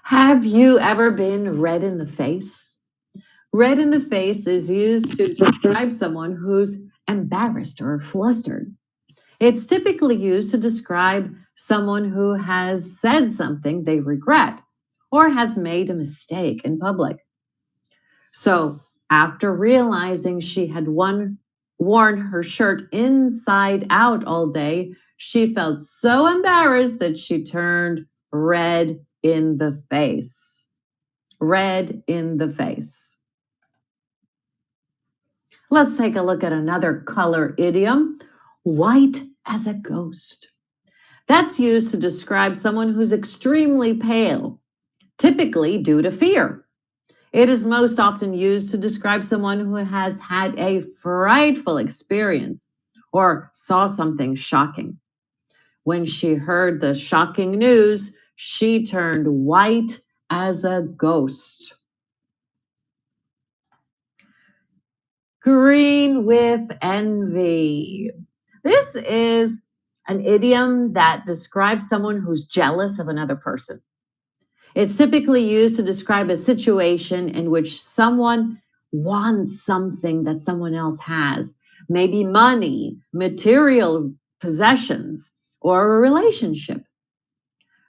Have you ever been red in the face? Red in the face is used to describe someone who's embarrassed or flustered. It's typically used to describe someone who has said something they regret or has made a mistake in public. So, after realizing she had worn her shirt inside out all day, she felt so embarrassed that she turned red in the face. Red in the face. Let's take a look at another color idiom, white as a ghost. That's used to describe someone who's extremely pale, typically due to fear. It is most often used to describe someone who has had a frightful experience or saw something shocking. When she heard the shocking news, she turned white as a ghost. Green with envy. This is an idiom that describes someone who's jealous of another person. It's typically used to describe a situation in which someone wants something that someone else has, maybe money, material possessions, or a relationship.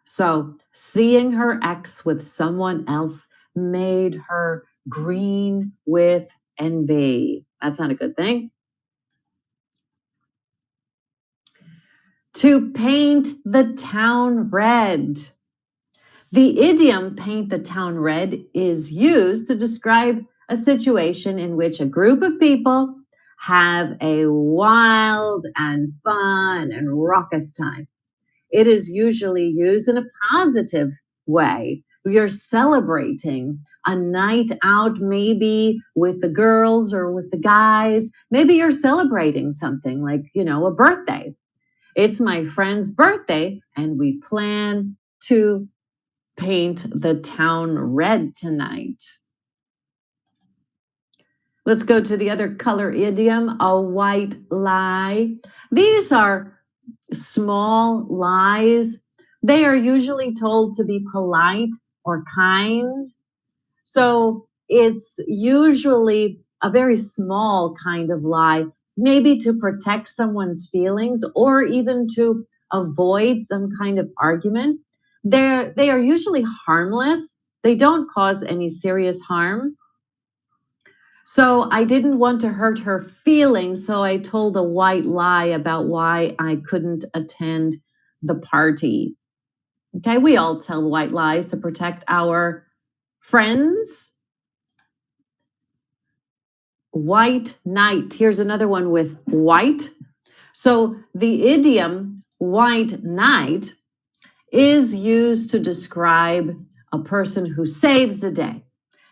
So, seeing her ex with someone else made her green with envy. That's not a good thing. To paint the town red. The idiom paint the town red is used to describe a situation in which a group of people have a wild and fun and raucous time. It is usually used in a positive way. You're celebrating a night out, maybe with the girls or with the guys. Maybe you're celebrating something like, a birthday. It's my friend's birthday, and we plan to paint the town red tonight. Let's go to the other color idiom, a white lie. These are small lies. They are usually told to be polite or kind. So it's usually a very small kind of lie, maybe to protect someone's feelings or even to avoid some kind of argument. They are usually harmless. They don't cause any serious harm. So I didn't want to hurt her feelings, so I told a white lie about why I couldn't attend the party. Okay, we all tell white lies to protect our friends. White knight. Here's another one with white. So the idiom white knight is used to describe a person who saves the day,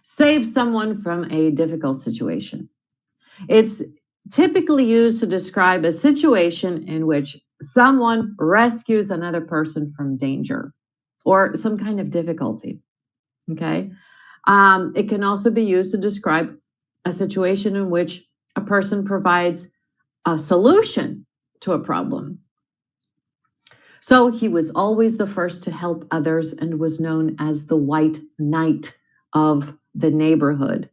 saves someone from a difficult situation. It's typically used to describe a situation in which someone rescues another person from danger or some kind of difficulty. Okay. It can also be used to describe a situation in which a person provides a solution to a problem. So he was always the first to help others and was known as the white knight of the neighborhood.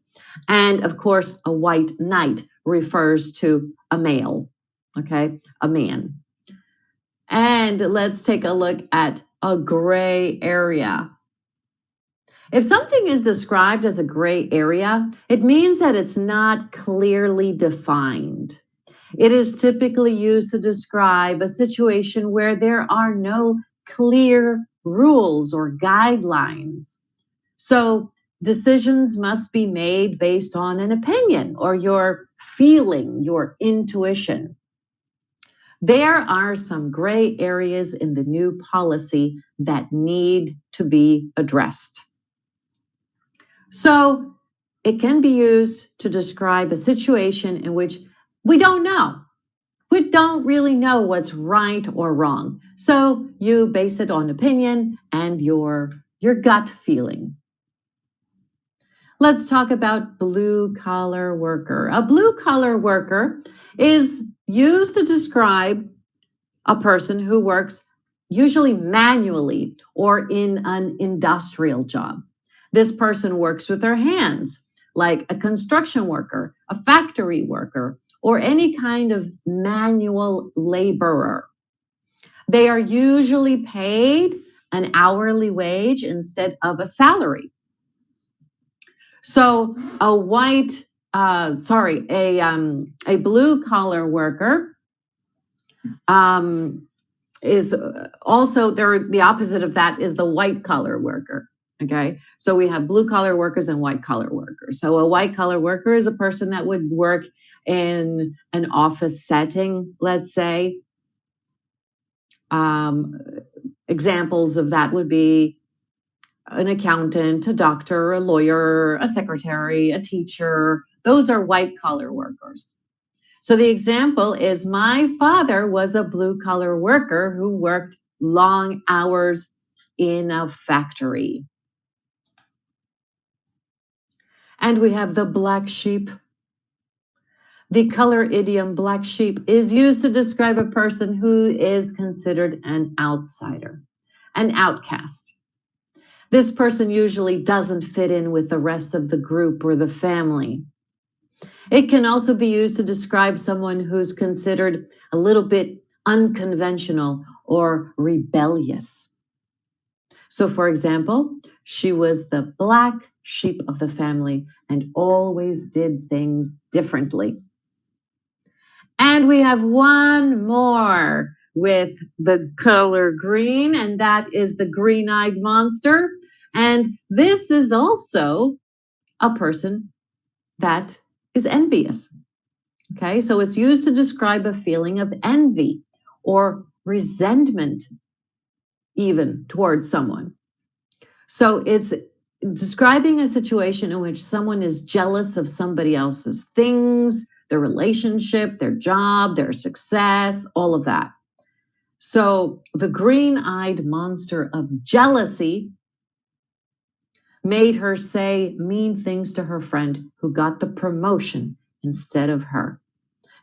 And of course, a white knight refers to a male, okay, a man. And let's take a look at a gray area. If something is described as a gray area, it means that it's not clearly defined. It is typically used to describe a situation where there are no clear rules or guidelines. So decisions must be made based on an opinion or your feeling, your intuition. There are some gray areas in the new policy that need to be addressed. So it can be used to describe a situation in which we don't know. We don't really know what's right or wrong. So you base it on opinion and your gut feeling. Let's talk about blue collar worker. A blue collar worker is used to describe a person who works usually manually or in an industrial job. This person works with their hands, like a construction worker, a factory worker, or any kind of manual laborer. They are usually paid an hourly wage instead of a salary. So a blue collar worker is also there. The opposite of that is the white collar worker. Okay, so we have blue collar workers and white collar workers. So a white collar worker is a person that would work in an office setting, let's say. Examples of that would be an accountant, a doctor, a lawyer, a secretary, a teacher. Those are white collar workers. So the example is my father was a blue collar worker who worked long hours in a factory. And we have the black sheep. The color idiom black sheep is used to describe a person who is considered an outsider, an outcast. This person usually doesn't fit in with the rest of the group or the family. It can also be used to describe someone who's considered a little bit unconventional or rebellious. So, for example, she was the black sheep of the family and always did things differently. And we have one more with the color green, and that is the green-eyed monster. And this is also a person that is envious. Okay, so it's used to describe a feeling of envy or resentment, even towards someone. So it's describing a situation in which someone is jealous of somebody else's things, their relationship, their job, their success, all of that. So the green-eyed monster of jealousy made her say mean things to her friend who got the promotion instead of her.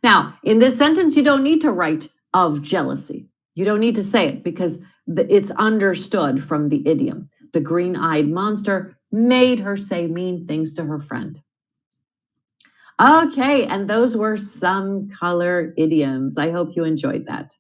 Now, in this sentence, you don't need to write of jealousy. You don't need to say it because it's understood from the idiom. The green-eyed monster made her say mean things to her friend. Okay, and those were some color idioms. I hope you enjoyed that.